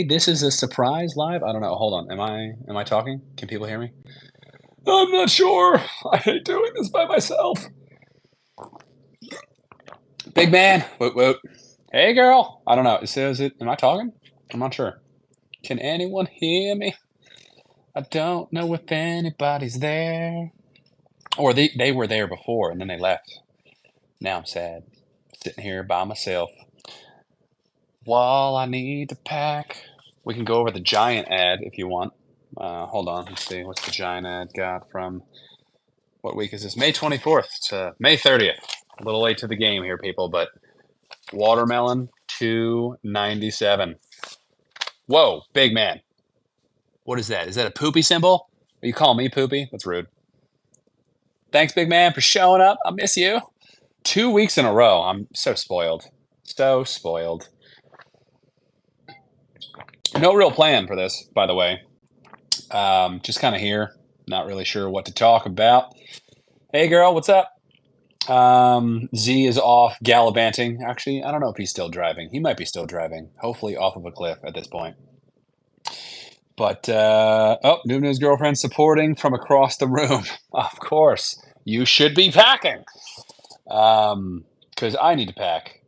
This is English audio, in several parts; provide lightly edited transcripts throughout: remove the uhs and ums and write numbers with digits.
this is a surprise live? I don't know. Hold on. Am I talking? Can people hear me? I'm not sure. I hate doing this by myself. Big man. Whoop whoop. Hey girl. I don't know. Is it am I talking? I'm not sure. Can anyone hear me? I don't know if anybody's there. Or they were there before and then they left. Now I'm sad. Sitting here by myself. While I need to pack. We can go over the giant ad if you want. Hold on. Let's see. What's the giant ad got from what week is this? May 24th to May 30th. A little late to the game here, people, but watermelon 297. Whoa, big man. What is that? Is that a poopy symbol? Are you calling me poopy? That's rude. Thanks, big man, for showing up. I miss you. 2 weeks in a row. I'm so spoiled. So spoiled. No real plan for this, by the way. Just kind of here. Not really sure what to talk about. Hey, girl, what's up? Z is off gallivanting. Actually, I don't know if he's still driving. He might be still driving. Hopefully off of a cliff at this point. But, oh, Noob Noob's girlfriend supporting from across the room. Of course. You should be packing. Because I need to pack.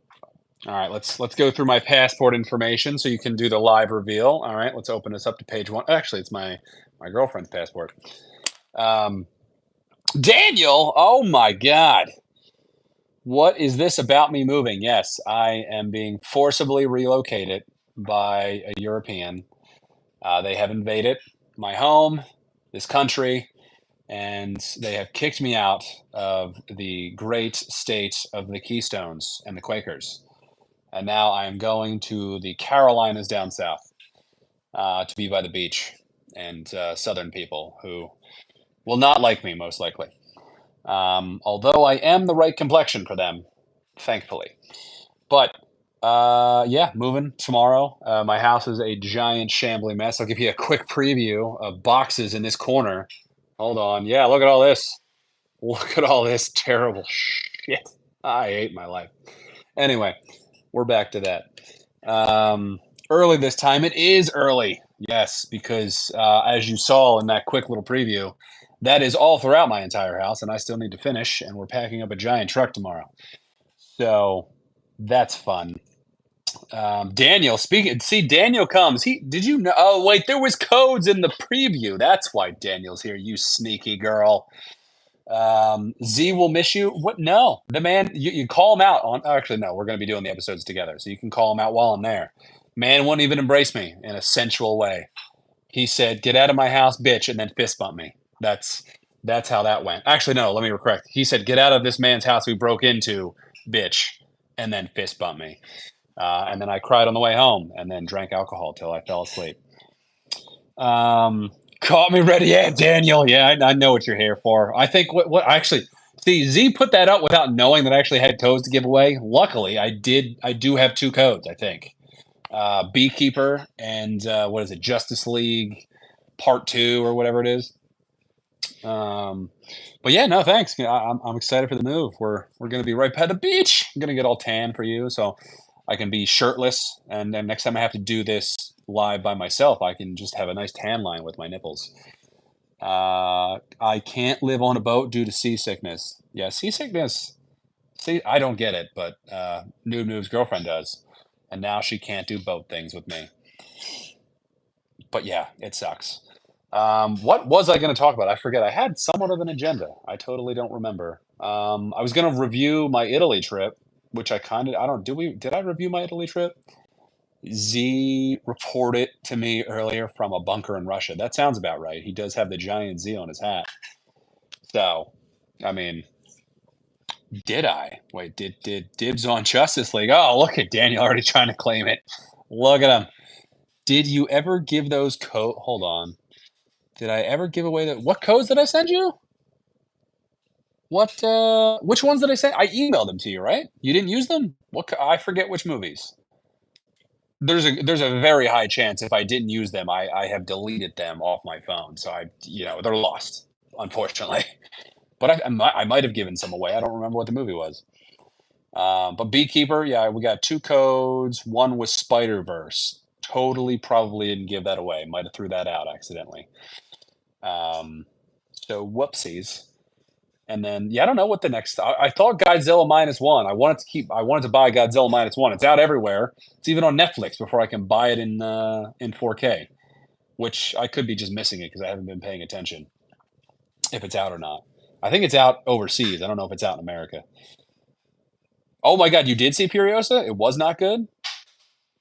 All right, let's go through my passport information so you can do the live reveal. All right, let's open this up to page one. Actually, it's my girlfriend's passport. Daniel, oh my God. What is this about me moving? Yes, I am being forcibly relocated by a European. They have invaded my home, this country, and they have kicked me out of the great state of the Keystones and the Quakers. And now I am going to the Carolinas down south to be by the beach and southern people who will not like me, most likely. Although I am the right complexion for them, thankfully. But yeah, moving tomorrow. My house is a giant shambling mess. I'll give you a quick preview of boxes in this corner. Hold on. Yeah, look at all this. Look at all this terrible shit. I hate my life. Anyway, we're back to that. Early this time. It is early. Yes, because as you saw in that quick little preview, that is all throughout my entire house, and I still need to finish, and we're packing up a giant truck tomorrow. So that's fun. Daniel, speaking, see, Daniel comes. Did you know? Oh, wait, there was codes in the preview. That's why Daniel's here, you sneaky girl. Z will miss you. What? No, the man. You call him out on. Actually, no, we're going to be doing the episodes together, so you can call him out while I'm there. Man wouldn't even embrace me in a sensual way. He said, "Get out of my house, bitch," and then fist bump me. That's how that went. Actually, no, let me correct. He said, "Get out of this man's house we broke into, bitch," and then fist bump me. And then I cried on the way home, and then drank alcohol till I fell asleep. Caught me red. Yeah, Daniel. Yeah, I know what you're here for. I think what actually see Z put that up without knowing that I actually had codes to give away. Luckily, I did. I do have two codes. I think Beekeeper and what is it? Justice League Part Two or whatever it is. But yeah, no, thanks. I'm excited for the move. We're gonna be right by the beach. I'm gonna get all tan for you, so I can be shirtless. And then next time I have to do this live by myself, I can just have a nice tan line with my nipples. I can't live on a boat due to seasickness. Yeah, seasickness. See, I don't get it, but Noob Noob's girlfriend does, and now she can't do boat things with me. But yeah, it sucks. What was I going to talk about? I forget. I had somewhat of an agenda. I totally don't remember. I was going to review my Italy trip, which I kind of I don't. Did I review my Italy trip? Z reported to me earlier from a bunker in Russia. That sounds about right. He does have the giant Z on his hat. So, I mean, did I? Wait, did dibs on Justice League? Oh, look at Daniel already trying to claim it. Look at him. Did you ever give those code? Hold on. Did I ever give away the what codes did I send you? What which ones did I send? I emailed them to you, right? You didn't use them? I forget which movies. There's a very high chance if I didn't use them, I have deleted them off my phone. So they're lost, unfortunately. But I might have given some away. I don't remember what the movie was. But Beekeeper, yeah, we got two codes. One was Spider Verse, totally probably didn't give that away. Might have threw that out accidentally. Um, so whoopsies. And then yeah, I don't know what the next. I thought Godzilla -1. I wanted to buy Godzilla -1. It's out everywhere. It's even on Netflix before I can buy it in 4K, which I could be just missing it because I haven't been paying attention if it's out or not. I think it's out overseas. I don't know if it's out in America. Oh my god, you did see Furiosa? It was not good.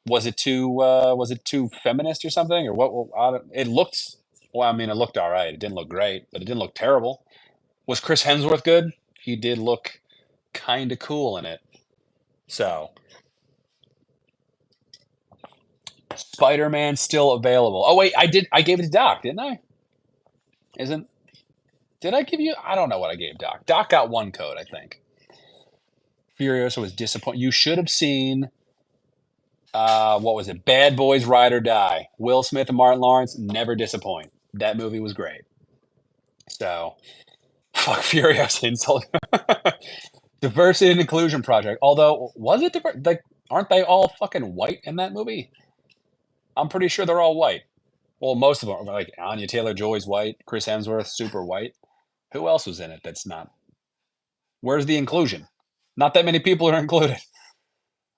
Was it too feminist or something or what? It looked well. I mean, it looked all right. It didn't look great, but it didn't look terrible. Was Chris Hemsworth good? He did look kind of cool in it. So Spider-Man still available. Oh wait, I did. I gave it to Doc, didn't I? Isn't did I give you? I don't know what I gave Doc. Doc got one code, I think. Furiosa was disappointed. You should have seen. What was it? Bad Boys Ride or Die. Will Smith and Martin Lawrence never disappoint. That movie was great. So fuck Furiosa insult. Diversity and Inclusion Project. Although was it like aren't they all fucking white in that movie? I'm pretty sure they're all white. Well, most of them are like Anya Taylor-Joy's white, Chris Hemsworth super white. Who else was in it that's not? Where's the inclusion? Not that many people are included.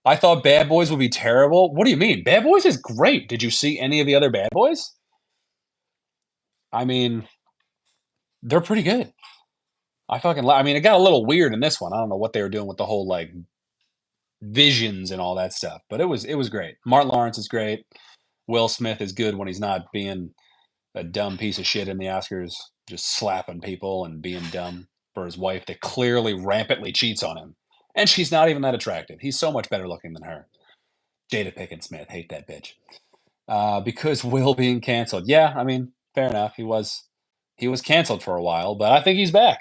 I thought Bad Boys would be terrible. What do you mean? Bad Boys is great. Did you see any of the other Bad Boys? I mean, they're pretty good. I mean, it got a little weird in this one. I don't know what they were doing with the whole like visions and all that stuff, but it was great. Martin Lawrence is great. Will Smith is good when he's not being a dumb piece of shit in the Oscars, just slapping people and being dumb for his wife that clearly rampantly cheats on him. And she's not even that attractive. He's so much better looking than her. Jada Pinkett Smith, hate that bitch. Because Will being canceled. Yeah, I mean, fair enough. He was canceled for a while, but I think he's back.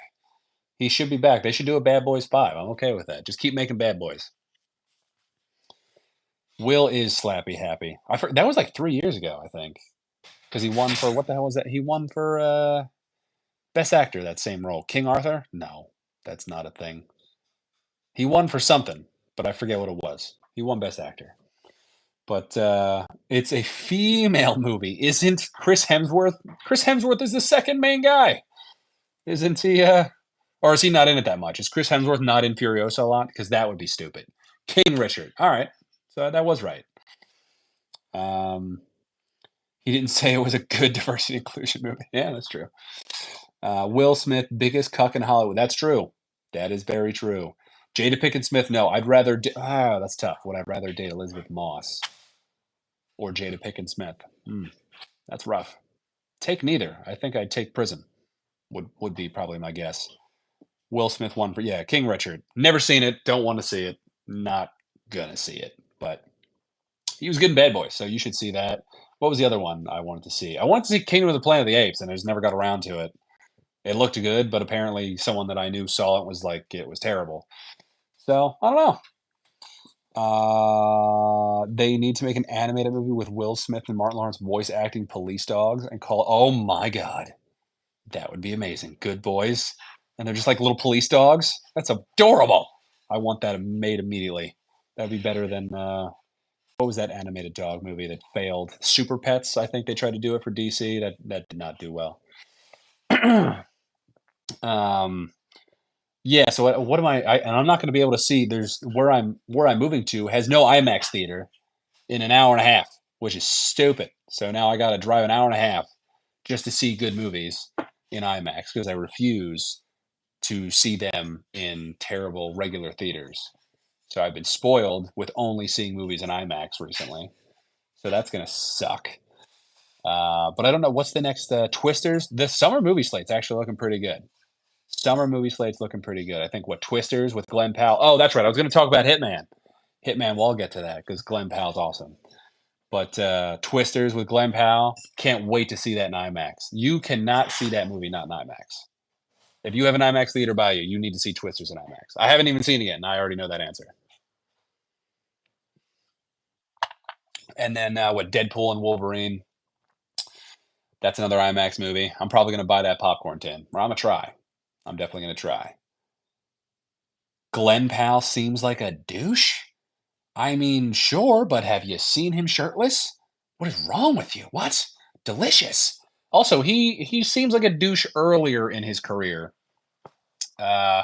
He should be back. They should do a Bad Boys 5. I'm okay with that. Just keep making Bad Boys. Will is slappy happy. That was like 3 years ago, I think, because he won for what the hell was that? He won for Best Actor, that same role. King Arthur? No, that's not a thing. He won for something, but I forget what it was. He won Best Actor. But it's a female movie. Isn't Chris Hemsworth? Chris Hemsworth is the second main guy. Isn't he? Or is he not in it that much? Is Chris Hemsworth not in Furiosa a lot? Because that would be stupid. King Richard. All right. So that was right. He didn't say it was a good diversity inclusion movie. Yeah, that's true. Will Smith, biggest cuck in Hollywood. That's true. That is very true. Jada Pinkett Smith, no. I'd rather. That's tough. Would I rather date Elizabeth Moss or Jada Pinkett Smith? That's rough. Take neither. I think I'd take prison. Would be probably my guess. Will Smith won for King Richard. Never seen it. Don't want to see it. Not gonna see it. But he was good in Bad Boys, so you should see that. What was the other one I wanted to see? I wanted to see Kingdom of the Planet of the Apes, and I just never got around to it. It looked good, but apparently someone that I knew saw it was like it was terrible. So I don't know. They need to make an animated movie with Will Smith and Martin Lawrence voice acting police dogs and call. Oh my god, that would be amazing. Good boys, and they're just like little police dogs. That's adorable. I want that made immediately. That'd be better than what was that animated dog movie that failed? Super Pets. I think they tried to do it for DC. That did not do well. um, Yeah, so what am and I'm not gonna be able to see there's where I'm moving to has no IMAX theater in an hour and a half, which is stupid. So now I gotta drive an hour and a half just to see good movies in IMAX because I refuse to see them in terrible regular theaters. So I've been spoiled with only seeing movies in IMAX recently. So that's gonna suck. But I don't know what's the next Twisters. The summer movie slate's actually looking pretty good. Summer movie slate's looking pretty good. I think what Twisters with Glenn Powell. Oh, that's right. I was going to talk about Hitman. Hitman. Well, I'll get to that because Glenn Powell's awesome. But Twisters with Glenn Powell. Can't wait to see that in IMAX. You cannot see that movie not in IMAX. If you have an IMAX theater by you, you need to see Twisters in IMAX. I haven't even seen it yet, and I already know that answer. And then what Deadpool and Wolverine. That's another IMAX movie. I'm probably going to buy that popcorn tin. Or I'm going to try. I'm definitely going to try. Glenn Powell seems like a douche? I mean, sure, but have you seen him shirtless? What is wrong with you? What? Delicious. Also, he seems like a douche earlier in his career. Uh,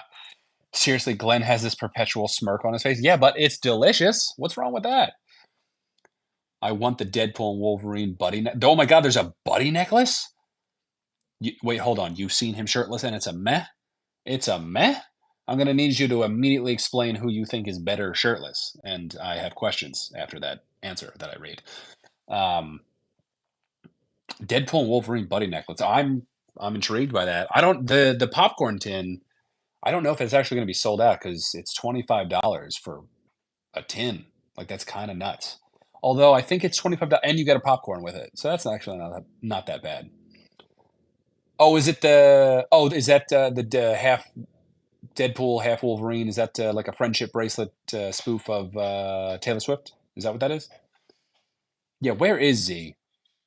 seriously, Glenn has this perpetual smirk on his face. Yeah, but it's delicious. What's wrong with that? I want the Deadpool and Wolverine buddy. Oh my God, there's a buddy necklace. Wait, hold on. You've seen him shirtless, and it's a meh. It's a meh. I'm gonna need you to immediately explain who you think is better shirtless, and I have questions after that answer that I read. Um, Deadpool and Wolverine buddy necklace. I'm intrigued by that. I don't the popcorn tin. I don't know if it's actually gonna be sold out because it's $25 for a tin. Like that's kind of nuts. Although I think it's $25 and you get a popcorn with it, so that's actually not that bad. Oh, is it the? Oh, is that the half Deadpool, half Wolverine? Is that like a friendship bracelet spoof of Taylor Swift? Is that what that is? Yeah. Where is Z?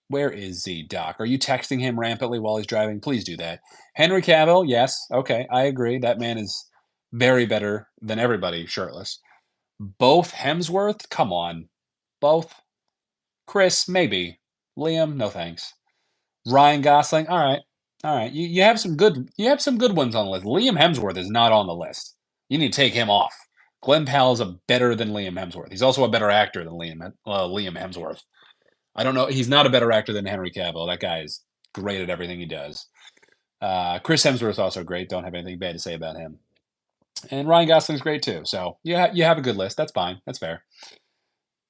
Where is Z, Doc? Are you texting him rampantly while he's driving? Please do that. Henry Cavill, yes. Okay, I agree. That man is very better than everybody shirtless. Both Hemsworth? Come on. Both? Chris, maybe. Liam, no thanks. Ryan Gosling, all right. All right. You have some good ones on the list. Liam Hemsworth is not on the list. You need to take him off. Glenn Powell is a better than Liam Hemsworth. He's also a better actor than Liam Hemsworth. I don't know. He's not a better actor than Henry Cavill. That guy is great at everything he does. Chris Hemsworth is also great. Don't have anything bad to say about him. And Ryan Gosling's great too. So you have a good list. That's fine. That's fair.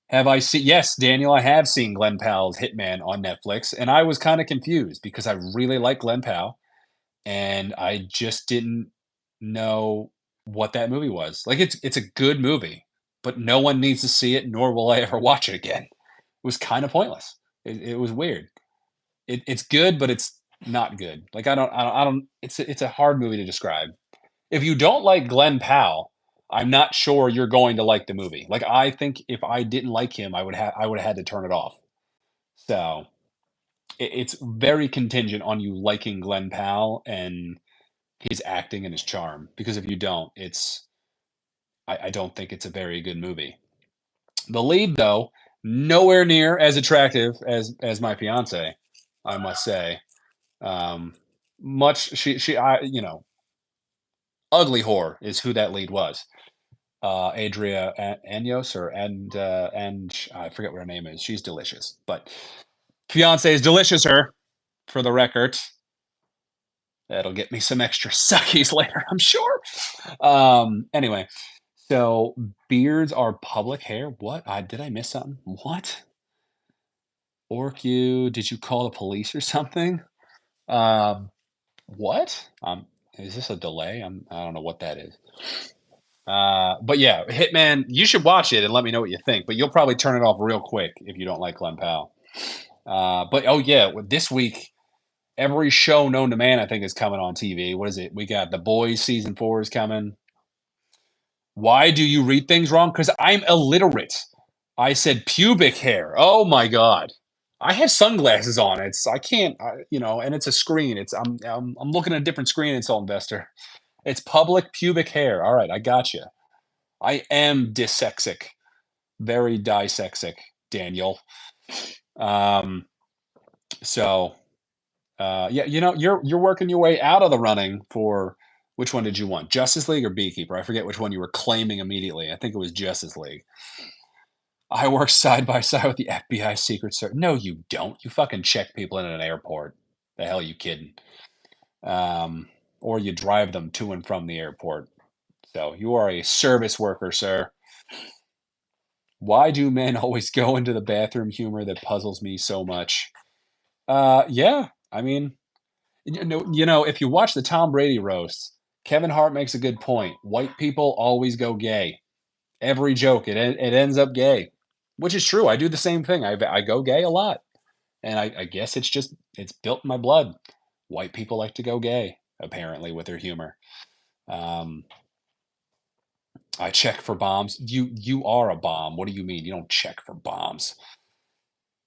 Have I seen? Yes, Daniel, I have seen Glenn Powell's Hitman on Netflix, and I was kind of confused because I really like Glenn Powell, and I just didn't know what that movie was. Like it's a good movie, but no one needs to see it, nor will I ever watch it again. It was kind of pointless. It was weird. It's good, but it's not good. Like I don't. It's a hard movie to describe. If you don't like Glenn Powell, I'm not sure you're going to like the movie. Like I think if I didn't like him, I would have had to turn it off. So it's very contingent on you liking Glenn Powell and his acting and his charm. Because if you don't, I don't think it's a very good movie. The lead, though, nowhere near as attractive as my fiance, I must say. Um, much she I you know ugly whore is who that lead was. Adria Anyos and I forget what her name is. She's delicious, but fiance is delicious. Her, for the record, that'll get me some extra suckies later, I'm sure. Anyway, so beards are public hair. What? Did I miss something? What? Orc you? Did you call the police or something? Um, what? Is this a delay? I don't know what that is. But yeah, Hitman, you should watch it and let me know what you think. But you'll probably turn it off real quick if you don't like Glenn Powell. But oh yeah, this week every show known to man I think is coming on TV. What is it? We got The Boys season 4 is coming. Why do you read things wrong? Because I'm illiterate. I said pubic hair. Oh my god. I have sunglasses on. I can't and it's a screen. I'm looking at a different screen. It's all investor. It's public pubic hair. All right, I got you. I am dyslexic, very dyslexic, Daniel. Um, so yeah, you're working your way out of the running for which one did you want, Justice League or Beekeeper? I forget which one you were claiming immediately. I think it was Justice League. I work side by side with the FBI Secret Service. No, you don't. You fucking check people in an airport. The hell are you kidding? Um, or you drive them to and from the airport. So you are a service worker, sir. Why do men always go into the bathroom humor that puzzles me so much? Yeah, I mean, if you watch the Tom Brady roast, Kevin Hart makes a good point. White people always go gay. Every joke, it ends up gay, which is true. I do the same thing. I go gay a lot, and I guess it's built in my blood. White people like to go gay, apparently, with their humor. Um, I check for bombs. You are a bomb. What do you mean? You don't check for bombs.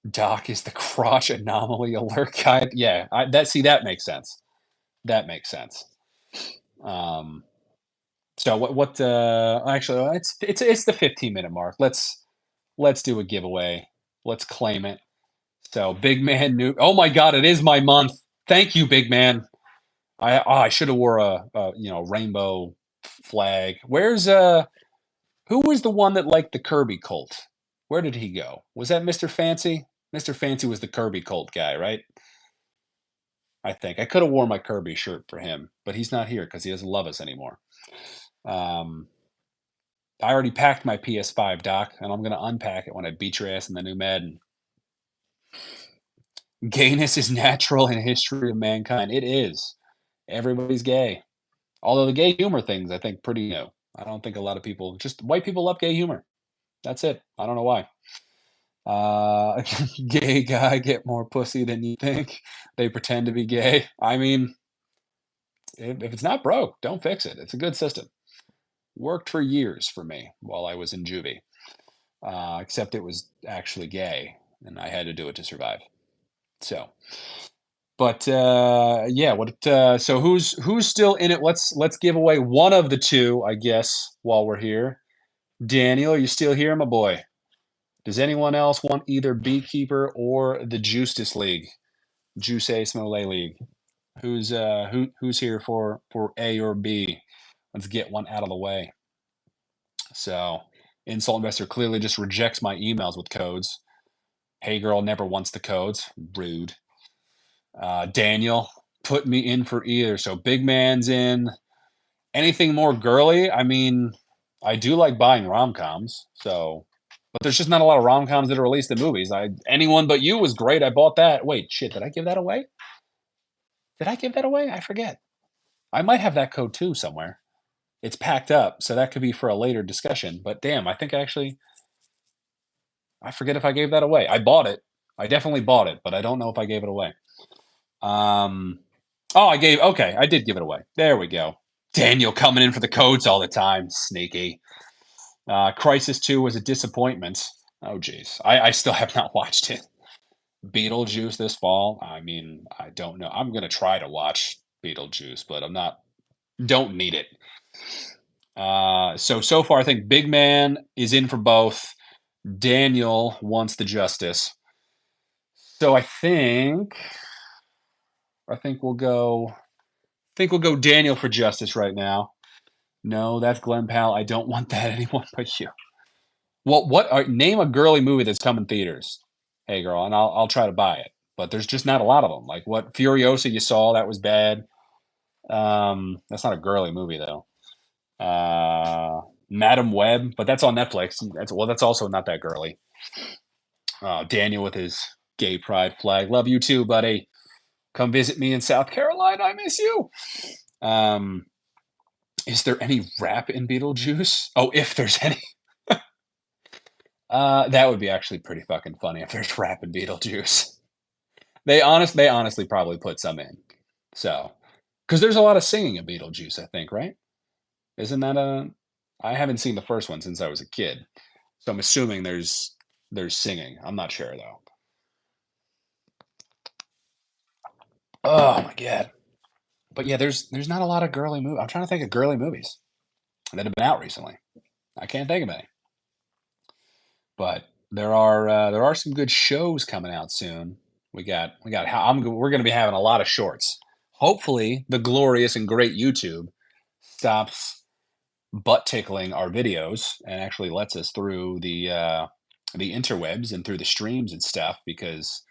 Doc is the crotch anomaly alert guy. Yeah, that makes sense. That makes sense. Um, so what actually it's the 15-minute mark. Let's do a giveaway. Let's claim it. So big man new. Oh my God, it is my month. Thank you, big man. I should have wore a rainbow flag. Where's who was the one that liked the Kirby cult? Where did he go? Was that Mr. Fancy? Mr. Fancy was the Kirby cult guy, right? I think I could have worn my Kirby shirt for him, but he's not here because he doesn't love us anymore. Um, I already packed my PS5, Doc, and I'm gonna unpack it when I beat your ass in the new Madden. Gayness is natural in history of mankind. It is. Everybody's gay. Although the gay humor thing's, I think, pretty new. I don't think a lot of people, just white people love gay humor. That's it. I don't know why. Gay guy get more pussy than you think. They pretend to be gay. I mean, if it's not broke, don't fix it. It's a good system. Worked for years for me while I was in juvie, except it was actually gay, and I had to do it to survive. So, but yeah, what? So who's still in it? Let's give away one of the two, I guess, while we're here. Daniel, are you still here, my boy? Does anyone else want either Beekeeper or the Justice League, Juice Smollett League? Who's here for A or B? Let's get one out of the way. So, Insult Investor clearly just rejects my emails with codes. Hey girl never wants the codes. Rude. Daniel, put me in for either. So Big Man's in. Anything more girly? I mean, I do like buying rom-coms, so but there's just not a lot of rom-coms that are released in movies. Anyone But You was great. I bought that. Wait, shit, did I give that away? Did I give that away? I forget. I might have that code too somewhere. It's packed up, so that could be for a later discussion. But damn, I think I forget if I gave that away. I bought it. I definitely bought it, but I don't know if I gave it away. Um, oh, okay, I did give it away. There we go. Daniel coming in for the codes all the time. Sneaky. Crisis 2 was a disappointment. Oh, jeez. I still have not watched it. Beetlejuice this fall. I mean, I don't know. I'm going to try to watch Beetlejuice, but I'm not, don't need it. So far, I think Big Man is in for both. Daniel wants the justice. So I think we'll go Daniel for justice right now. No, that's Glenn Powell. I don't want that anyone but you. Well, name a girly movie that's coming theaters. Hey, girl, and I'll try to buy it. But there's just not a lot of them. Like what Furiosa you saw that was bad. That's not a girly movie though. Madam Web, but that's on Netflix. That's also not that girly. Daniel with his gay pride flag. Love you too, buddy. Come visit me in South Carolina. I miss you. Um, is there any rap in Beetlejuice? Oh, if there's any. That would be actually pretty fucking funny if there's rap in Beetlejuice. They honestly probably put some in. So, because there's a lot of singing in Beetlejuice, I think, right? Isn't that a? I haven't seen the first one since I was a kid, so I'm assuming there's singing. I'm not sure though. Oh my god! But yeah, there's not a lot of girly movies. I'm trying to think of girly movies that have been out recently. I can't think of any. But there are some good shows coming out soon. We got we're going to be having a lot of shorts. Hopefully, the glorious and great YouTube stops butt tickling our videos and actually lets us through the interwebs and through the streams and stuff because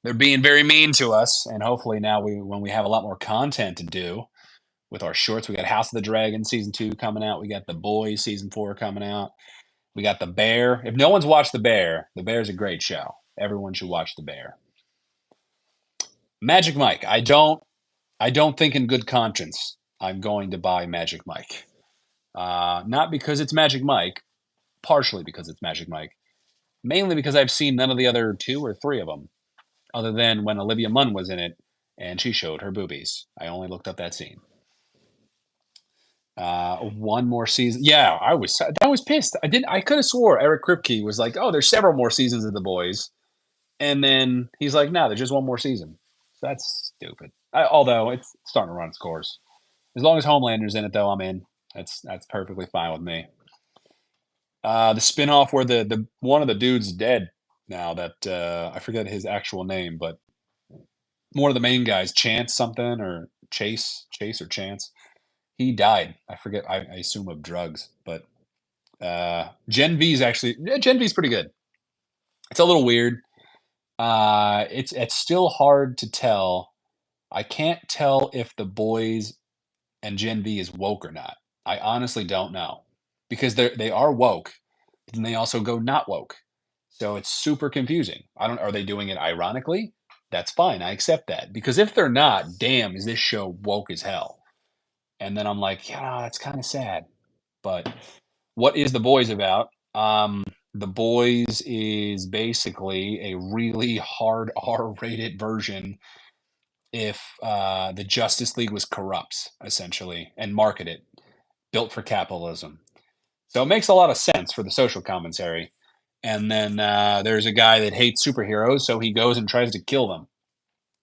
they're being very mean to us. And hopefully now when we have a lot more content to do with our shorts, we got House of the Dragon season 2 coming out. We got The Boys season 4 coming out. We got The Bear. If no one's watched The Bear's a great show. Everyone should watch The Bear. Magic Mike. I don't think in good conscience I'm going to buy Magic Mike. Not because it's Magic Mike, partially because it's Magic Mike, mainly because I've seen none of the other 2 or 3 of them, other than when Olivia Munn was in it and she showed her boobies. I only looked up that scene. One more season. Yeah, I was pissed. I could have swore Eric Kripke was like, "Oh, there's several more seasons of The Boys," and then he's like, "No, there's just one more season." So that's stupid. Although it's starting to run its course. As long as Homelander's in it, though, I'm in. That's perfectly fine with me. The spinoff where the one of the dudes is dead. now that I forget his actual name, but one of the main guys, Chance something or Chase or Chance, he died. I forget. I assume of drugs, but Gen V is actually Gen V is pretty good. It's a little weird. It's still hard to tell. I can't tell if the boys and Gen V is woke or not. I honestly don't know because they are woke, but then they also go not woke. So it's super confusing. I don't. Are they doing it ironically? That's fine. I accept that because if they're not, damn, is this show woke as hell? And then I'm like, yeah, that's kind of sad. But what is The Boys about? The Boys is basically a really hard R-rated version if the Justice League was corrupt, essentially, and marketed, built for capitalism. So it makes a lot of sense for the social commentary. And then there's a guy that hates superheroes, so he goes and tries to kill them.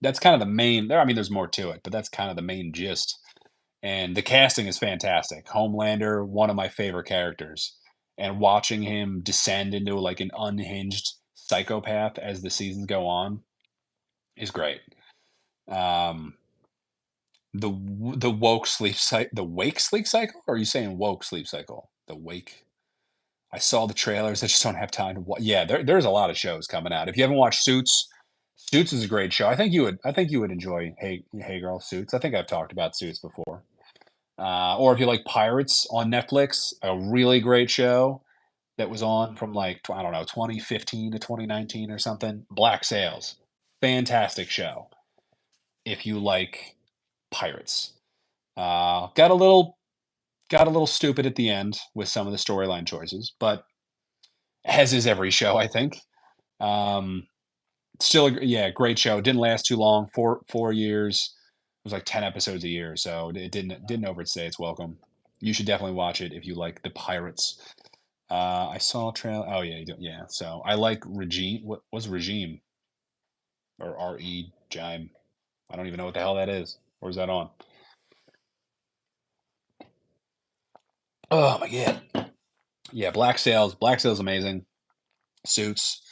That's kind of the main. I mean, there's more to it, but that's kind of the main gist. And the casting is fantastic. Homelander, one of my favorite characters, and watching him descend into like an unhinged psychopath as the seasons go on is great. Um, the woke sleep cycle, the wake sleep cycle? Or are you saying woke sleep cycle? The wake. I saw the trailers. I just don't have time to watch. Yeah, there's a lot of shows coming out. If you haven't watched Suits, Suits is a great show. I think you would. I think you would enjoy Hey Girl Suits. I think I've talked about Suits before. Or if you like Pirates on Netflix, a really great show that was on from like I don't know 2015 to 2019 or something. Black Sails, fantastic show. If you like pirates, got a little stupid at the end with some of the storyline choices, but as is every show, I think. Um, Still, yeah, great show. Didn't last too long. Four years. It was like 10 episodes a year, so it didn't overstay its welcome. You should definitely watch it if you like the pirates. I saw a trail. Oh yeah, you do, yeah. So I like regime. What was regime or re Jime? I don't even know what the hell that is. Where's that on? Oh my god. Yeah, Black Sails. Black Sails amazing. Suits.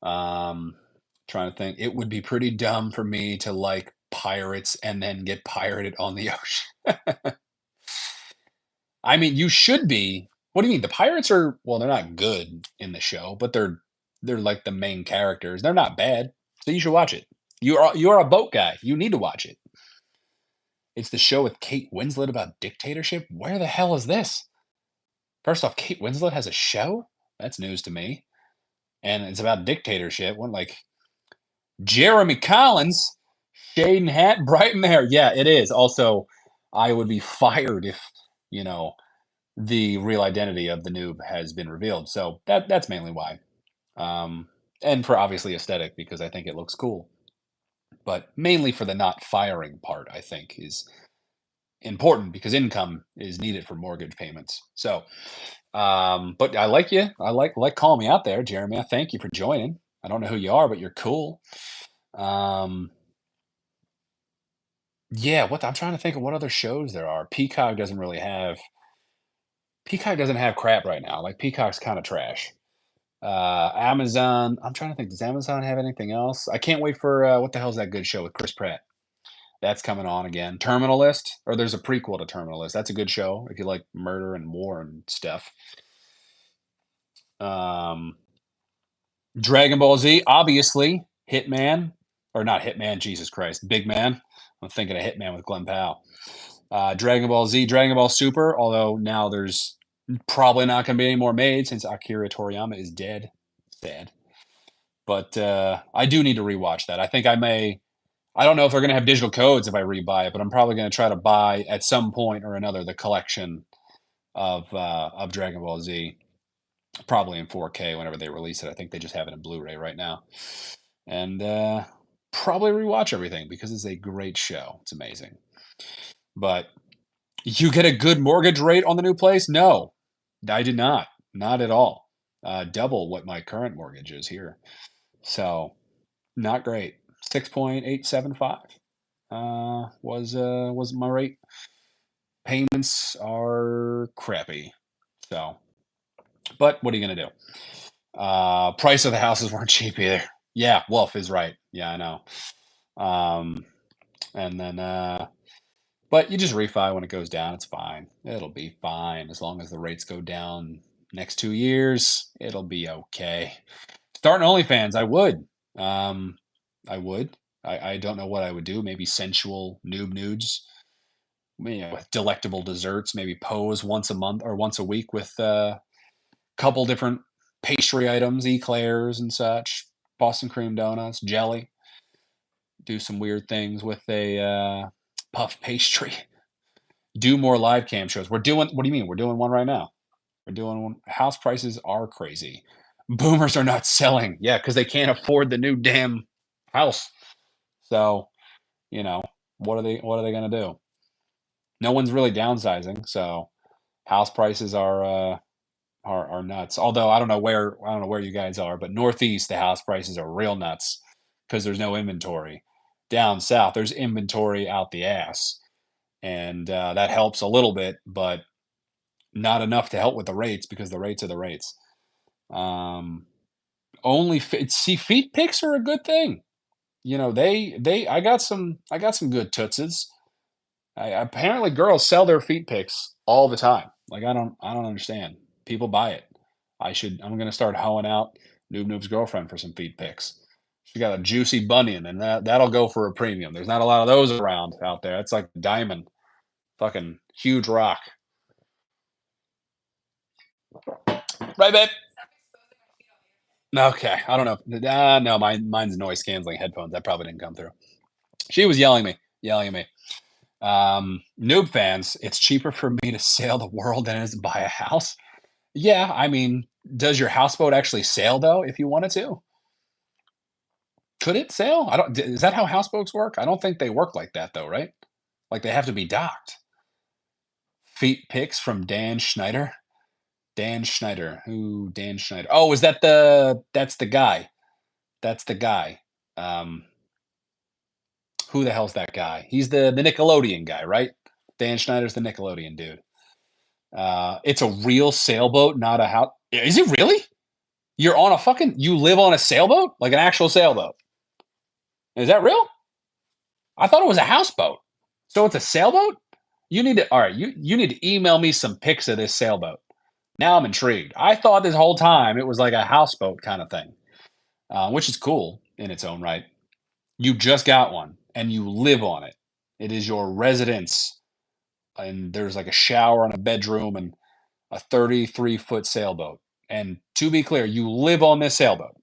Um, Trying to think. It would be pretty dumb for me to like pirates and then get pirated on the ocean. I mean, you should be. What do you mean? The pirates are well, they're not good in the show, but they're like the main characters. They're not bad. So you should watch it. You're a boat guy. You need to watch it. It's the show with Kate Winslet about dictatorship. Where the hell is this? First off, Kate Winslet has a show? That's news to me. And it's about dictatorship. What like Jeremy Collins, shade and hat, brighten hair. Yeah, it is. Also, I would be fired if, you know, the real identity of the noob has been revealed. So that's mainly why. Um, and for obviously aesthetic because I think it looks cool. But mainly for the not firing part, I think is important because income is needed for mortgage payments. So, but I like you. I like calling me out there, Jeremy. I thank you for joining. I don't know who you are, but you're cool. Um, yeah, what I'm trying to think of what other shows there are. Peacock doesn't have crap right now. Like Peacock's kind of trash. Amazon. I'm trying to think. Does Amazon have anything else? I can't wait for what the hell is that good show with Chris Pratt? That's coming on again. Terminal List, or there's a prequel to Terminal List. That's a good show if you like murder and war and stuff. Um, Dragon Ball Z, obviously. Hitman, or not Hitman, Jesus Christ. Big Man. I'm thinking of Hitman with Glenn Powell. Dragon Ball Z, Dragon Ball Super, although now there's probably not going to be any more made since Akira Toriyama is dead. Sad. But I do need to rewatch that. I think I may. I don't know if they're going to have digital codes if I rebuy it, but I'm probably going to try to buy at some point or another the collection of Dragon Ball Z, probably in 4K whenever they release it. I think they just have it in Blu-ray right now, and probably rewatch everything because it's a great show. It's amazing. But you get a good mortgage rate on the new place? No, I did not. Not at all. Double what my current mortgage is here. So not great. 6.875 was my rate. Payments are crappy. So, but what are you gonna do? Price of the houses weren't cheap either. Yeah, Wolf is right. Yeah, I know. Um, and then, but you just refi when it goes down. It's fine. It'll be fine as long as the rates go down next 2 years. It'll be okay. Starting OnlyFans, I would. Um, I would. I don't know what I would do. Maybe sensual noob nudes, with delectable desserts. Maybe pose once a month or once a week with a couple different pastry items, eclairs and such, Boston cream donuts, jelly. Do some weird things with a puff pastry. Do more live cam shows. We're doing. What do you mean? We're doing one right now. We're doing one. House prices are crazy. Boomers are not selling. Yeah, because they can't afford the new damn house. So, you know, what are they gonna do? No one's really downsizing, so house prices are nuts. Although I don't know where you guys are, but Northeast the house prices are real nuts because there's no inventory. Down south, there's inventory out the ass, and that helps a little bit, but not enough to help with the rates because the rates are the rates. Um, see, feet pics are a good thing. They I got some good tootsies. Apparently, girls sell their feet pics all the time. Like I don't understand. People buy it. I'm gonna start hoeing out Noob Noob's girlfriend for some feet pics. She got a juicy bunion, and that'll go for a premium. There's not a lot of those around out there. It's like a diamond, fucking huge rock. Right, babe? Okay, I don't know. No, mine's noise canceling headphones. That probably didn't come through. She was yelling at me. Noob fans, it's cheaper for me to sail the world than it is to buy a house. Yeah, I mean, does your houseboat actually sail though? If you wanted to, could it sail? I don't. Is that how houseboats work? I don't think they work like that though, right? Like they have to be docked. Feet pics from Dan Schneider. Dan Schneider. Who? Dan Schneider. Oh, is that the? That's the guy. That's the guy. Um, who the hell's that guy? He's the Nickelodeon guy, right? Dan Schneider's the Nickelodeon dude. It's a real sailboat, not a house. Is it really? You live on a sailboat? Like an actual sailboat? Is that real? I thought it was a houseboat. So it's a sailboat? All right, you need to email me some pics of this sailboat. Now I'm intrigued. I thought this whole time it was like a houseboat kind of thing, which is cool in its own right. You just got one and you live on it. It is your residence, and there's like a shower and a bedroom and a 33-foot sailboat. And to be clear, you live on this sailboat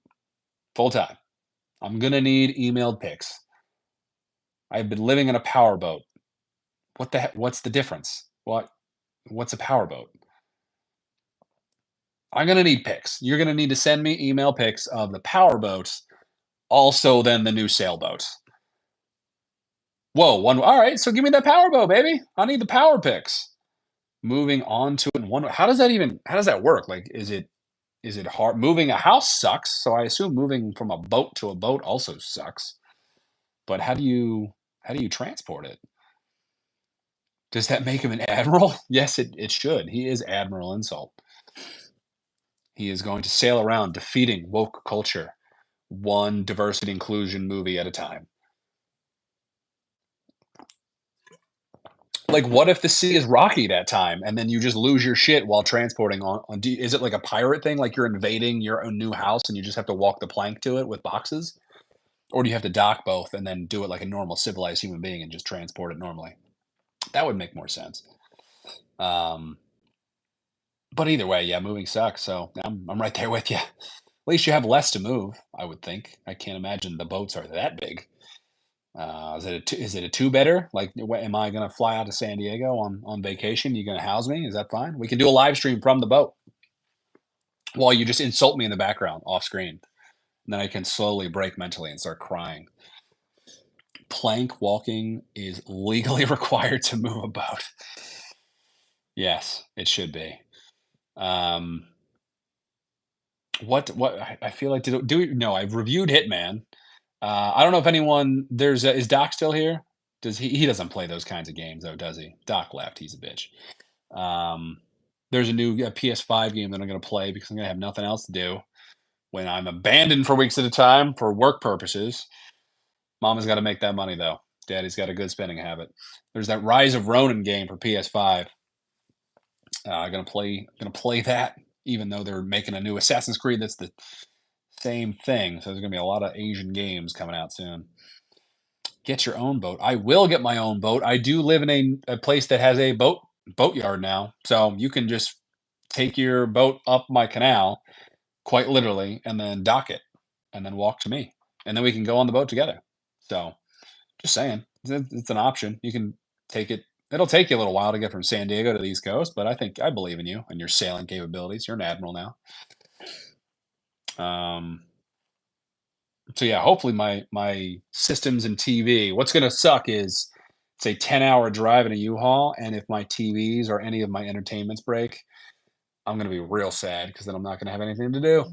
full time. I'm gonna need emailed pics. I've been living in a power boat. What the heck? What's the difference? What's a power boat? I'm gonna need pics. You're gonna need to send me email pics of the power boats, also then the new sailboats. Whoa, one. All right, so give me that power boat, baby. I need the power pics. Moving on to it. One. How does that work? Like, is it hard? Moving a house sucks, so I assume moving from a boat to a boat also sucks. But how do you transport it? Does that make him an admiral? Yes, it should. He is Admiral Insult. He is going to sail around defeating woke culture, one diversity inclusion movie at a time. Like, what if the sea is rocky that time, and then you just lose your shit while transporting is it like a pirate thing, like you're invading your own new house and you just have to walk the plank to it with boxes? Or do you have to dock both and then do it like a normal civilized human being and just transport it normally? That would make more sense. Um, but either way, yeah, moving sucks, so I'm right there with you. At least you have less to move, I would think. I can't imagine the boats are that big. Is it a two-bedder? Like, am I gonna fly out to San Diego on vacation? You gonna house me? Is that fine? We can do a live stream from the boat while you just insult me in the background off screen. And then I can slowly break mentally and start crying. Plank walking is legally required to move a boat. Yes, it should be. Um, what I feel like do we no, I've reviewed Hitman. I don't know if anyone is Doc still here? Does he doesn't play those kinds of games though, does he? Doc left. He's a bitch. Um, there's a new PS5 game that I'm gonna play because I'm gonna have nothing else to do. when I'm abandoned for weeks at a time for work purposes. Mama's got to make that money though. Daddy's got a good spending habit. There's that Rise of Ronin game for PS5. Gonna play that, even though they're making a new Assassin's Creed that's the same thing. So there's gonna be a lot of Asian games coming out soon. Get your own boat. I will get my own boat. I do live in a place that has a boat yard now, so you can just take your boat up my canal, quite literally, and then dock it, and then walk to me, and then we can go on the boat together. So just saying, it's an option. You can take it. It'll take you a little while to get from San Diego to the East Coast, but I believe in you and your sailing capabilities. You're an admiral now. Um, so yeah, hopefully my systems and TV. What's going to suck is it's a 10-hour drive in a U-Haul, and if my TVs or any of my entertainments break, I'm going to be real sad because then I'm not going to have anything to do.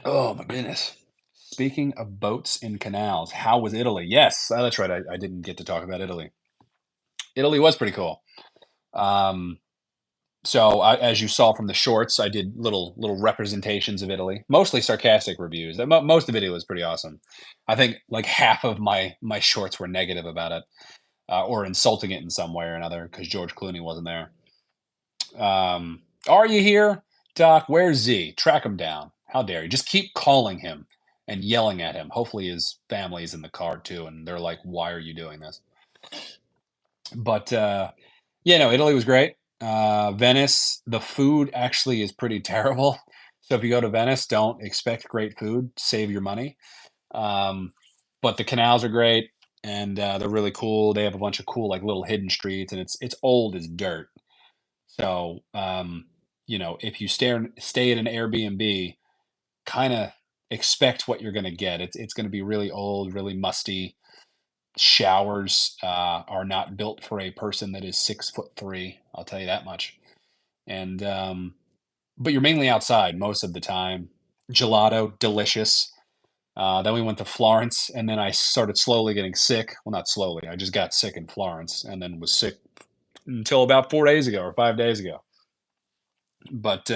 Oh my goodness. Speaking of boats and canals, how was Italy? Yes, that's right. I didn't get to talk about Italy. Italy was pretty cool. Um, so as you saw from the shorts, I did little representations of Italy, mostly sarcastic reviews. Most of it was pretty awesome. I think like half of my shorts were negative about it, or insulting it in some way or another because George Clooney wasn't there. Are you here, Doc? Where's Z? Track him down. How dare you? Just keep calling him and yelling at him. Hopefully his family's in the car too, and they're like, "Why are you doing this?" But yeah, no, Italy was great. Venice, the food actually is pretty terrible. So if you go to Venice, don't expect great food. Save your money. Um, but the canals are great, and they're really cool. They have a bunch of cool, like little hidden streets, and it's old as dirt. So if you stay at an Airbnb, kind of expect what you're going to get. It's going to be really old, really musty. Showers are not built for a person that is 6'3". I'll tell you that much. And but you're mainly outside most of the time. Gelato, delicious. Then we went to Florence, and then I started slowly getting sick. Well, not slowly. I just got sick in Florence, and then was sick until about 4 days ago or 5 days ago. But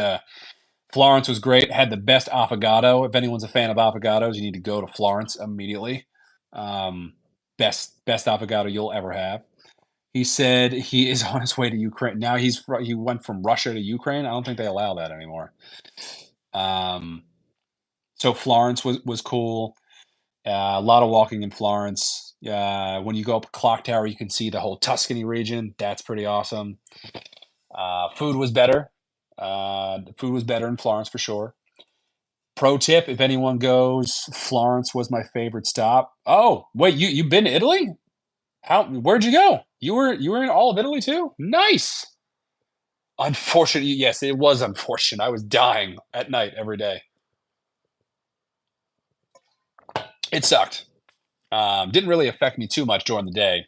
Florence was great. Had the best affogato. If anyone's a fan of avocados, you need to go to Florence immediately. Um, best affogato you'll ever have. He said he is on his way to Ukraine. Now he went from Russia to Ukraine. I don't think they allow that anymore. Um, so Florence was cool. A lot of walking in Florence. When you go up Clock Tower, you can see the whole Tuscany region. That's pretty awesome. Food was better. The food was better in Florence for sure. Pro tip: if anyone goes, Florence was my favorite stop. Oh, wait, you've been to Italy? Where'd you go? You were in all of Italy too? Nice. Unfortunately, yes, it was unfortunate. I was dying at night every day. It sucked. Didn't really affect me too much during the day.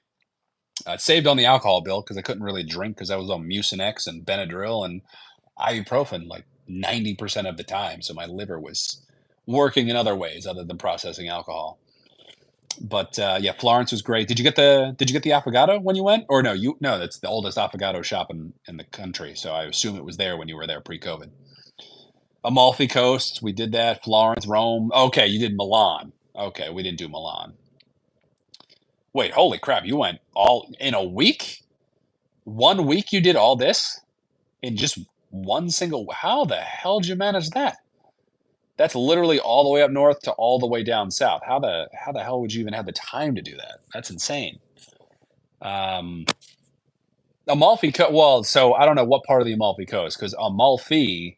It saved on the alcohol bill because I couldn't really drink because I was on Mucinex and Benadryl and ibuprofen like 90% of the time. So my liver was working in other ways other than processing alcohol. But yeah, Florence was great. Did you get the affogato when you went? Or no, that's the oldest affogato shop in the country. So I assume it was there when you were there pre-COVID. Amalfi Coast, we did that. Florence, Rome. Okay, you did Milan. Okay, we didn't do Milan. Wait, holy crap! You went all in a week? 1 week you did all this in just one single. How the hell did you manage that? That's literally all the way up north to all the way down south. How the hell would you even have the time to do that? That's insane. Um, Amalfi well, so I don't know what part of the Amalfi Coast because Amalfi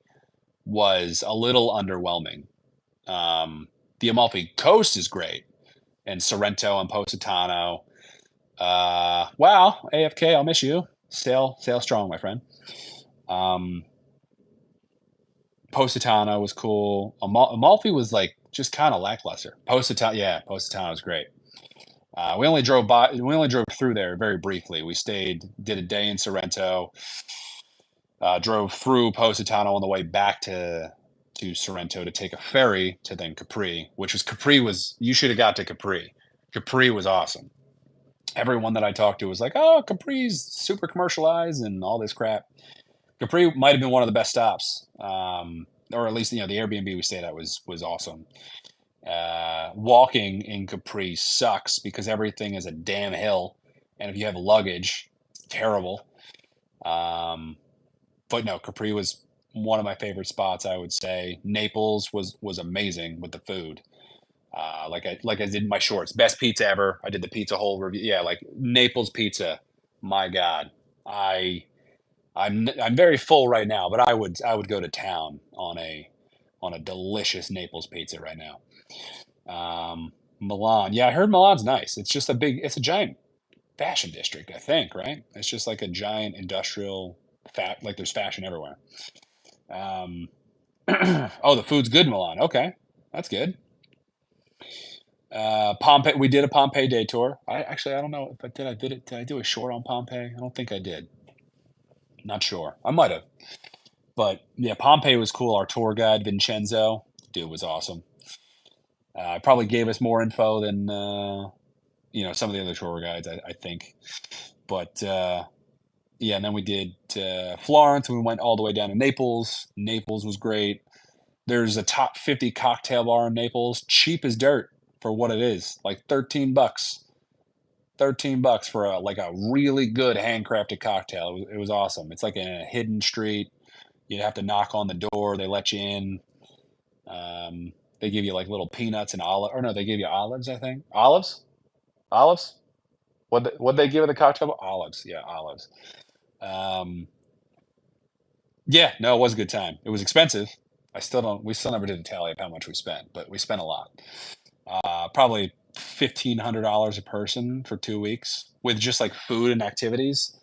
was a little underwhelming. Um, the Amalfi Coast is great, and Sorrento and Positano. Wow, AFK, I'll miss you. Sail strong, my friend. Um, Positano was cool. Amalfi was like just kind of lackluster. Positano was great. We only drove through there very briefly. We did a day in Sorrento, drove through Positano on the way back to Sorrento to take a ferry to then Capri, Capri was you should have got to Capri. Capri was awesome. Everyone that I talked to was like, "Oh, Capri's super commercialized and all this crap." Capri might have been one of the best stops, or at least the Airbnb we stayed at was awesome. Walking in Capri sucks because everything is a damn hill, and if you have luggage, it's terrible. Um, but no, Capri was one of my favorite spots. I would say Naples was amazing with the food. Like I did in my shorts, best pizza ever. I did the pizza hole review. Yeah, like Naples pizza. My God, I I'm very full right now, but I would go to town on a delicious Naples pizza right now. Milan, yeah, I heard Milan's nice. It's a giant fashion district, I think, right? It's just like a giant industrial fat, like there's fashion everywhere. Um, oh, the food's good in Milan. Okay, that's good. Pompeii, we did a Pompeii day tour. I don't know if I did. I did it. Did I do a short on Pompeii? I don't think I did. Not sure. I might have. But yeah, Pompeii was cool. Our tour guide Vincenzo, dude, was awesome. Probably gave us more info than some of the other tour guides. I think. But yeah, and then we did Florence, and we went all the way down to Naples. Naples was great. There's a top 50 cocktail bar in Naples, cheap as dirt for what it is, like 13 bucks. 13 bucks for a really good handcrafted cocktail. It was awesome. It's like in a hidden street. You have to knock on the door. They let you in. They give you like little peanuts and olive, or no, they give you olives. I think olives, olives. What they give at the cocktail? Olives. Yeah, olives. Um, yeah, no, it was a good time. It was expensive. I still don't. We still never did a tally of how much we spent, but we spent a lot. Probably $1,500 a person for 2 weeks with just like food and activities,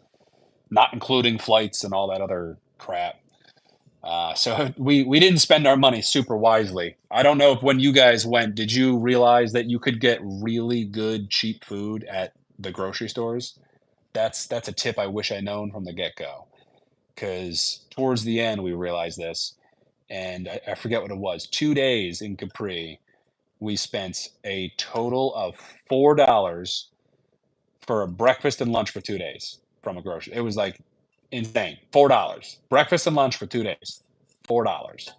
not including flights and all that other crap. So we didn't spend our money super wisely. I don't know if when you guys went, did you realize that you could get really good cheap food at the grocery stores? That's a tip I wish I known from the get go. Because towards the end we realized this, and I forget what it was. 2 days in Capri, we spent a total of $4 for a breakfast and lunch for 2 days from a grocery. It was like insane. $4. Breakfast and lunch for 2 days. $4.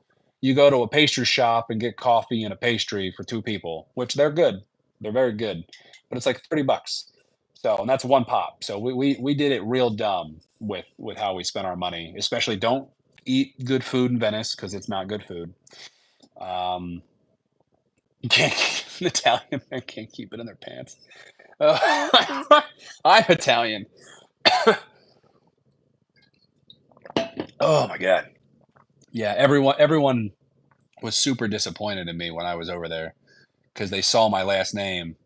You go to a pastry shop and get coffee and a pastry for two people, which they're good. They're very good. But it's like 30 bucks. So, and that's one pop. So we did it real dumb with how we spent our money. Especially don't eat good food in Venice because it's not good food. Um, you can't an Italian man can't keep it in their pants. I'm Italian. Oh my god. Yeah, everyone was super disappointed in me when I was over there because they saw my last name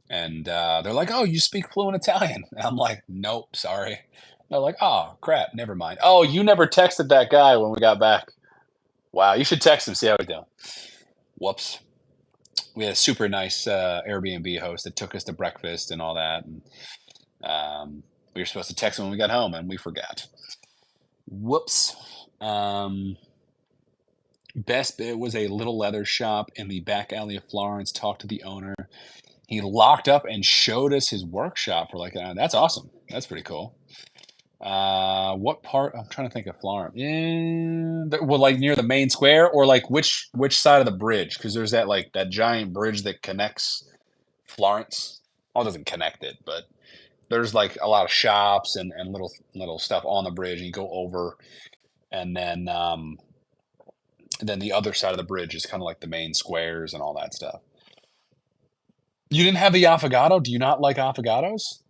and they're like, "Oh, you speak fluent Italian?" And I'm like, "Nope, sorry." They're like, "Oh, crap, never mind." "Oh, you never texted that guy when we got back." Wow, you should text him, see how he's doing. Whoops. We had a super nice Airbnb host that took us to breakfast and all that, and we were supposed to text him when we got home, and we forgot. Whoops. Um, Best bit was a little leather shop in the back alley of Florence. Talked to the owner. He locked up and showed us his workshop for like that's awesome. That's pretty cool. What part? I'm trying to think of Florence. Yeah, well, like near the main square, or like which side of the bridge? Because there's that giant bridge that connects Florence. Well, it doesn't connect it, but there's like a lot of shops and little stuff on the bridge. And you go over, and then the other side of the bridge is kind of like the main squares and all that stuff. You didn't have the affogato? Do you not like affogatos?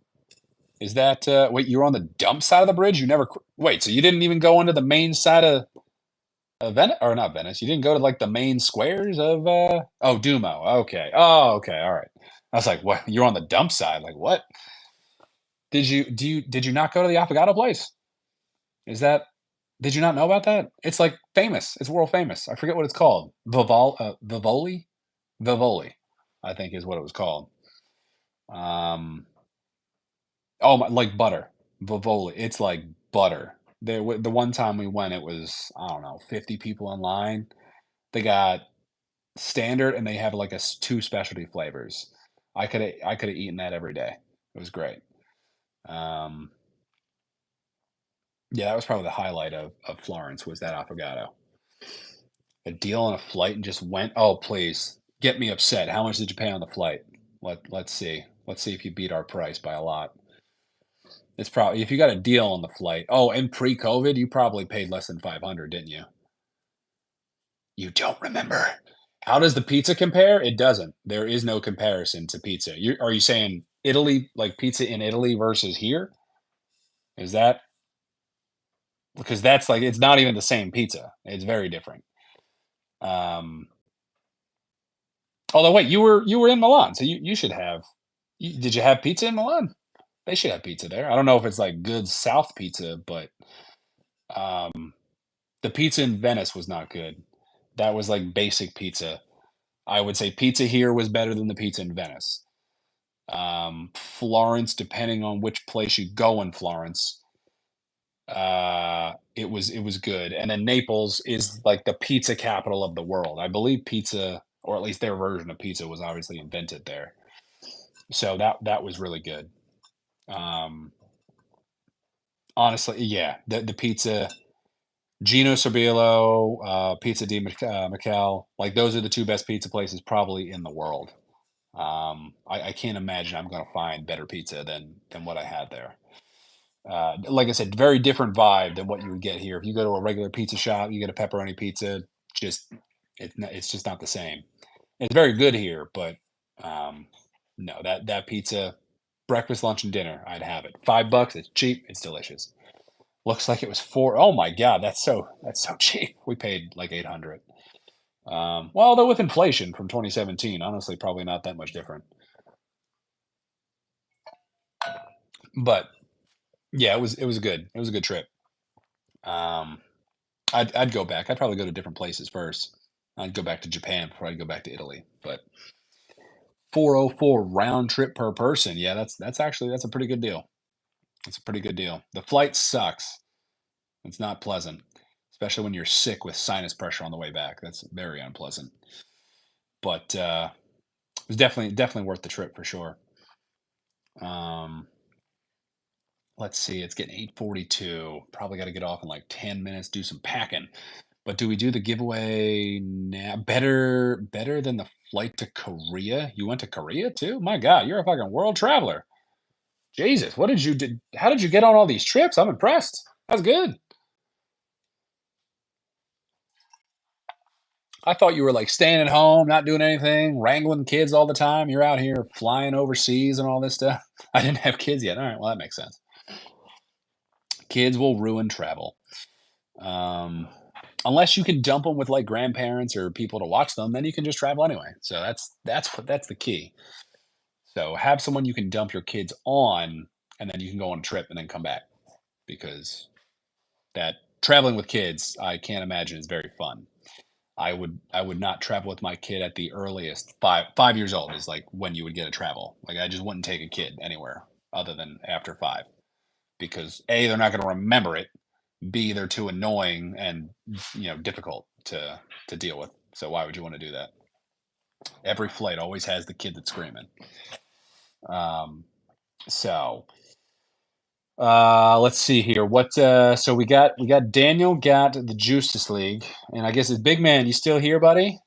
Is that wait? You were on the dump side of the bridge. You never wait. So you didn't even go into the main side of Venice, or not Venice? You didn't go to like the main squares of oh Dumo. Okay. Oh, okay. All right. I was like, what? You're on the dump side. Like what? Did you not go to the affogato place? Is that Did you not know about that? It's like famous. It's world famous. I forget what it's called. Vivoli, I think is what it was called. Um, oh, like butter. Vivoli. It's like butter. The one time we went, it was I don't know, 50 people in line. They got standard, and they have like two specialty flavors. I could have eaten that every day. It was great. Um, Yeah, that was probably the highlight of Florence was that affogato. A deal on a flight and just went, "Oh, please, get me upset. How much did you pay on the flight?" Let's see. Let's see if you beat our price by a lot. It's probably if you got a deal on the flight. Oh, and pre-COVID, you probably paid less than 500, didn't you? You don't remember. How does the pizza compare? It doesn't. There is no comparison to pizza. Are you saying Italy, like pizza in Italy versus here? Is that because that's like it's not even the same pizza. It's very different. Um, Although wait, you were in Milan, so you should have. Did you have pizza in Milan? They should have pizza there. I don't know if it's like good South pizza, but um, the pizza in Venice was not good. That was like basic pizza. I would say pizza here was better than the pizza in Venice. Florence, depending on which place you go in Florence, it was good. And then Naples is like the pizza capital of the world. I believe pizza, or at least their version of pizza, was obviously invented there. So that was really good. Um, Honestly, yeah, the pizza, Gino Sorbello, Pizza di Michele, like those are the two best pizza places probably in the world. I can't imagine I'm going to find better pizza than what I had there. Like I said, very different vibe than what you would get here. If you go to a regular pizza shop, you get a pepperoni pizza, just it's just not the same. It's very good here, but um, no, that pizza, breakfast, lunch, and dinner, I'd have it. $5, it's cheap, it's delicious. Looks like it was four. Oh my god, that's so cheap. We paid like 800. Well, though with inflation from 2017, honestly, probably not that much different. But yeah, it was good. It was a good trip. Um, I'd go back. I'd probably go to different places first. I'd go back to Japan before I'd go back to Italy. But 404 round trip per person. Yeah, that's actually that's a pretty good deal. It's a pretty good deal. The flight sucks. It's not pleasant, especially when you're sick with sinus pressure on the way back. That's very unpleasant. But it was definitely worth the trip for sure. Um, let's see, it's getting 8:42. Probably got to get off in like 10 minutes, do some packing. But do we do the giveaway now? Better than the flight to Korea? You went to Korea too? My God, you're a fucking world traveler. Jesus, what did you did? How did you get on all these trips? I'm impressed. That's good. I thought you were like staying at home, not doing anything, wrangling kids all the time. You're out here flying overseas and all this stuff. I didn't have kids yet. All right, well that makes sense. Kids will ruin travel. Um, Unless you can dump them with like grandparents or people to watch them, then you can just travel anyway. So that's the key. So have someone you can dump your kids on, and then you can go on a trip and then come back because that traveling with kids, I can't imagine is very fun. I would not travel with my kid at the earliest. Five years old is like when you would get a travel. Like I just wouldn't take a kid anywhere other than after 5 because A, they're not going to remember it. B, they're too annoying and difficult to deal with. So why would you want to do that? Every flight always has the kid that's screaming. Um, so let's see here. What so we got Daniel got the Justice League, and I guess it's big man. You still here, buddy?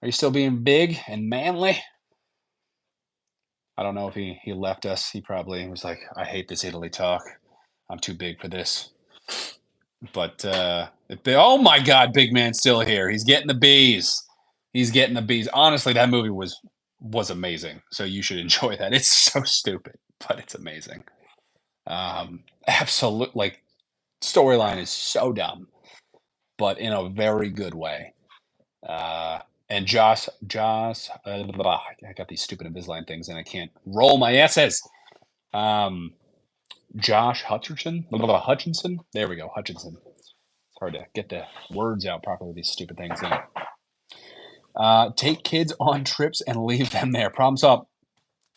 Are you still being big and manly? I don't know if he left us. He probably was like, I hate this Italy talk. I'm too big for this. But oh my God, big man's still here. He's getting the bees. He's getting the bees. Honestly, that movie was amazing. So you should enjoy that. It's so stupid, but it's amazing. Absolute like storyline is so dumb, but in a very good way. And I got these stupid Invisalign things, and I can't roll my S's. Um, Josh Hutchinson. There we go, Hutchinson. It's hard to get the words out properly. These stupid things. Take kids on trips and leave them there. Problem solved.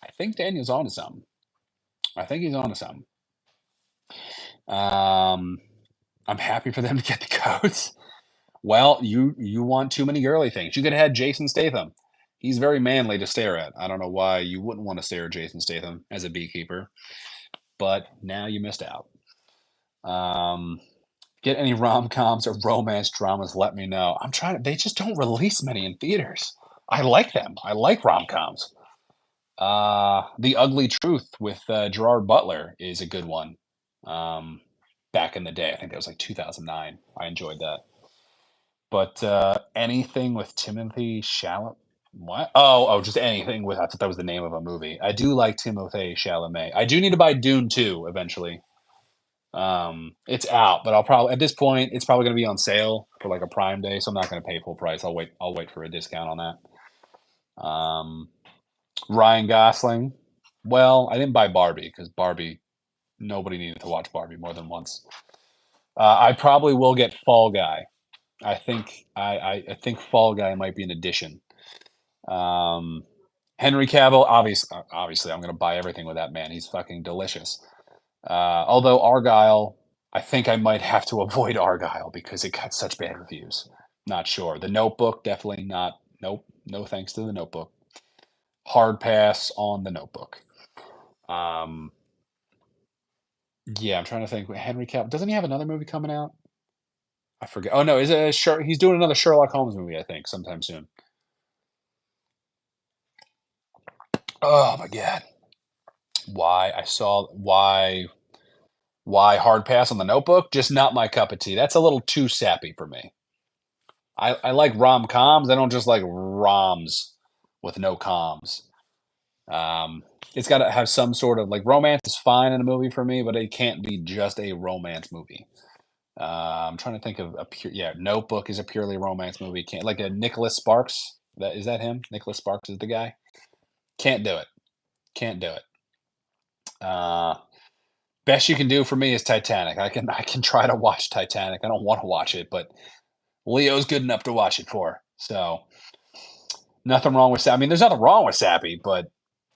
I think Daniel's on to something. I think he's on to something. Um, I'm happy for them to get the codes. Well, you want too many girly things. You could have had Jason Statham. He's very manly to stare at. I don't know why you wouldn't want to stare at Jason Statham as a beekeeper, but now you missed out. Um, get any rom-coms or romance dramas, let me know. I'm trying to they just don't release many in theaters. I like them. I like rom-coms. The Ugly Truth with, Gerard Butler is a good one. Um, back in the day, I think that was, like, 2009. I enjoyed that. But, anything with Timothy Chalamet what? Just anything with I thought that was the name of a movie. I do like Timothée Chalamet. I do need to buy Dune 2 eventually. It's out, but I'll probably at this point, it's probably gonna be on sale for, like, a Prime Day, so I'm not gonna pay full price. I'll wait for a discount on that. Ryan Gosling. Well, I didn't buy Barbie because Barbie nobody needed to watch Barbie more than once. I probably will get Fall Guy. I think Fall Guy might be an addition. Um, Henry Cavill, obviously, I'm gonna buy everything with that man. He's fucking delicious. Although Argyle, I think I might have to avoid Argyle because it got such bad reviews. Not sure. The Notebook, definitely not. Nope. No thanks to the Notebook. Hard pass on the Notebook. Um, yeah, I'm trying to think. Henry Cavill, doesn't he have another movie coming out? I forget. Oh no, is it he's doing another Sherlock Holmes movie, I think, sometime soon. Oh my god. Why hard pass on the Notebook? Just not my cup of tea. That's a little too sappy for me. I like rom-coms. I don't just like roms with no coms. Um, it's got to have some sort of like romance is fine in a movie for me, but it can't be just a romance movie. I'm trying to think of a pure yeah, Notebook is a purely romance movie. Can't like a Nicholas Sparks. That is that him? Nicholas Sparks is the guy. Can't do it. Can't do it. Uh, best you can do for me is Titanic. I can try to watch Titanic. I don't want to watch it, but Leo's good enough to watch it for. So nothing wrong with. I mean, there's nothing wrong with Sappy, but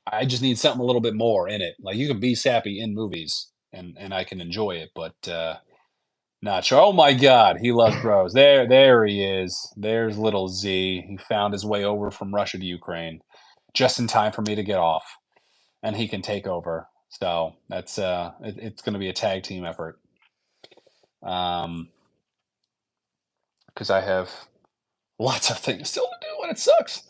I just need something a little bit more in it. Like you can be sappy in movies, and I can enjoy it, but not sure. Oh my God, he loves bros. There he is. There's little Z. He found his way over from Russia to Ukraine, just in time for me to get off, and he can take over. So that's it's going to be a tag team effort. Because I have lots of things still to do, and it sucks.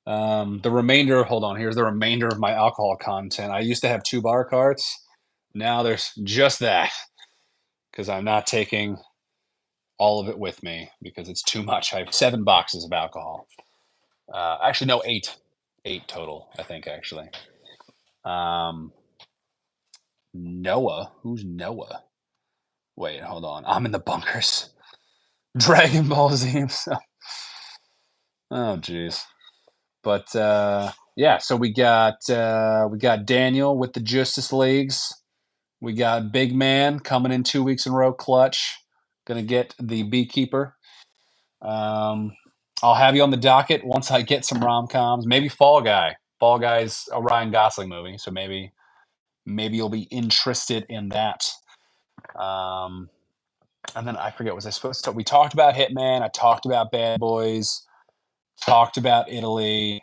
The remainder. Hold on. Here's the remainder of my alcohol content. I used to have 2 bar carts. Now there's just that because I'm not taking all of it with me because it's too much. I have 7 boxes of alcohol. Actually, no, 8. 8 total, I think, actually. Um, Noah. Who's Noah? Wait, hold on. I'm in the bunkers. Dragon Ball Z himself. Oh, jeez. But yeah, so we got Daniel with the Justice Leagues. We got Big Man coming in 2 weeks in a row, clutch. Gonna get the Beekeeper. Um, I'll have you on the docket once I get some rom coms. Maybe Fall Guy. Fall Guy's a Ryan Gosling movie, so maybe you'll be interested in that. Um, and then I forget, was I supposed to? We talked about Hitman. I talked about Bad Boys. Talked about Italy.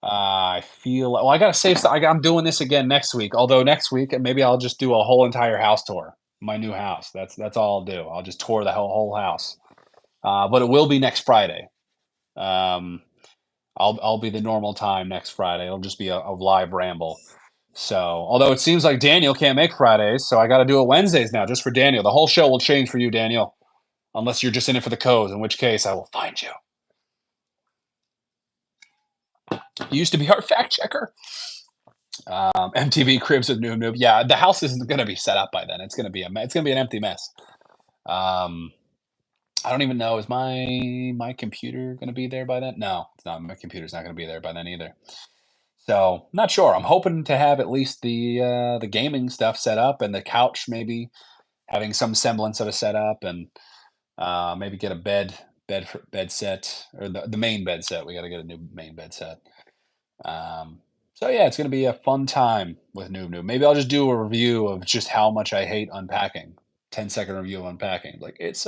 I feel well. I gotta save. I'm doing this again next week. Although next week, maybe I'll just do a whole entire house tour. My new house. That's all I'll do. I'll just tour the whole house. But it will be next Friday. Um, I'll be the normal time next Friday. It'll just be a live ramble. So, although it seems like Daniel can't make Fridays, so I got to do it Wednesdays now, just for Daniel. The whole show will change for you, Daniel, unless you're just in it for the codes, in which case I will find you. You used to be our fact checker. MTV Cribs with Noob Noob. Yeah, the house isn't going to be set up by then. It's going to be an empty mess. Um, I don't even know. Is my computer going to be there by then? No, it's not. My computer's not going to be there by then either. So not sure. I'm hoping to have at least the gaming stuff set up and the couch maybe having some semblance of a setup and maybe get a bed set or the main bed set. We got to get a new main bed set. So yeah, it's gonna be a fun time with Noob Noob. Maybe I'll just do a review of just how much I hate unpacking. 10-second review of unpacking. Like it's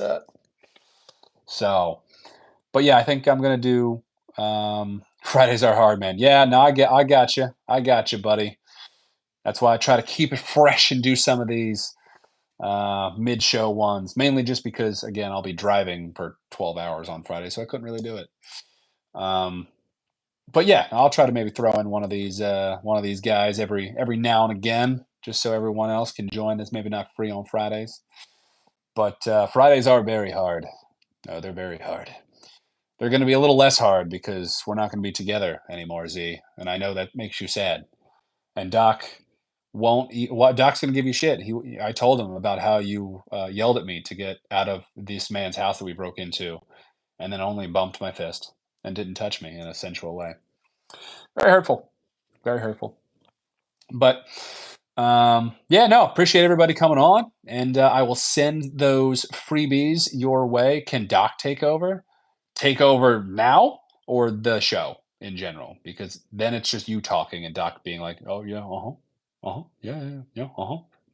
so. But yeah, I think I'm gonna do Fridays are hard, man. Yeah, no, I got you, buddy. That's why I try to keep it fresh and do some of these mid-show ones, mainly just because, again, I'll be driving for 12 hours on Friday, so I couldn't really do it. Um, but yeah, I'll try to maybe throw in one of these guys every now and again, just so everyone else can join that's maybe not free on Fridays. But Fridays are very hard. No, they're very hard. They're going to be a little less hard because we're not going to be together anymore, Z. And I know that makes you sad. And Doc won't. Doc's going to give you shit. I told him about how you yelled at me to get out of this man's house that we broke into, and then only bumped my fist and didn't touch me in a sensual way. Very hurtful. Very hurtful. But yeah, no, appreciate everybody coming on, and I will send those freebies your way. Can Doc take over? Take over now or the show in general? Because then it's just you talking and Doc being like, "Oh yeah, yeah, yeah, yeah,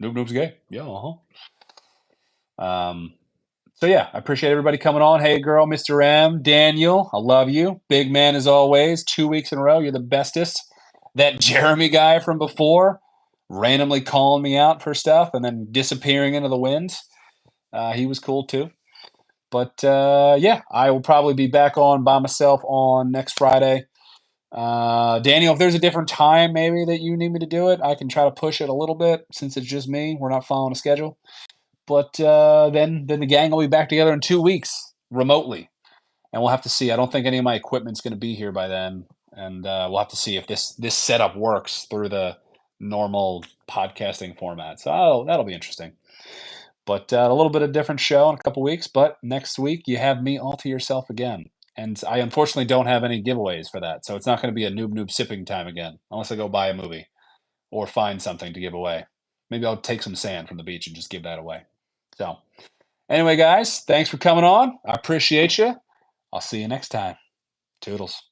Noob Noob's gay, yeah, Um, so yeah, I appreciate everybody coming on. Hey girl, Mr. M, Daniel, I love you. Big man as always. 2 weeks in a row, you're the bestest. That Jeremy guy from before, randomly calling me out for stuff and then disappearing into the wind. He was cool too. But yeah, I will probably be back on by myself on next Friday. Daniel, if there's a different time maybe that you need me to do it, I can try to push it a little bit since it's just me. We're not following a schedule. But then the gang will be back together in 2 weeks remotely, and we'll have to see. I don't think any of my equipment's going to be here by then, and we'll have to see if this setup works through the normal podcasting format. So that'll be interesting. But a little bit of different show in a couple weeks. But next week you have me all to yourself again, and I unfortunately don't have any giveaways for that, so it's not going to be a Noob Noob sipping time again, unless I go buy a movie or find something to give away. Maybe I'll take some sand from the beach and just give that away. So, anyway, guys, thanks for coming on. I appreciate you. I'll see you next time. Toodles.